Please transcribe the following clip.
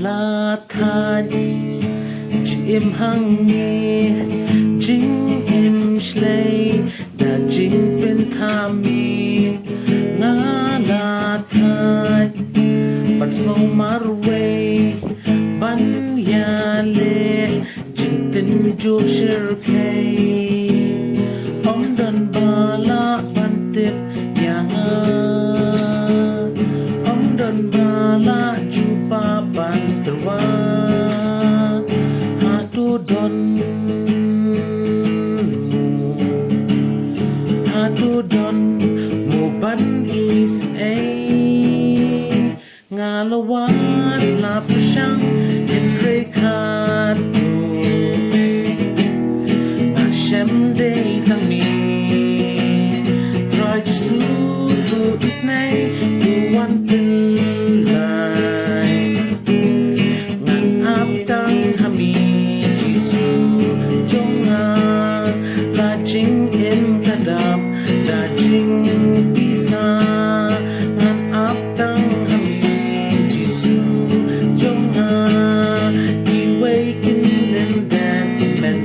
la than im hang nghe chính im slay đã chính bên tham mi ngã la than bắt sâu mar way ban ya le chính tin jo shir kay om dan bala ban tip ya nga om dan bala jupa ban terwa hatu don mo ban is a ngalawat la pasang henry kadu Hashem day tami try to to his name to one pillar ngan ap tang hami jisu jonga la jing im kadap la jing bisa ngan ap tang hami jisu jonga he waken and then men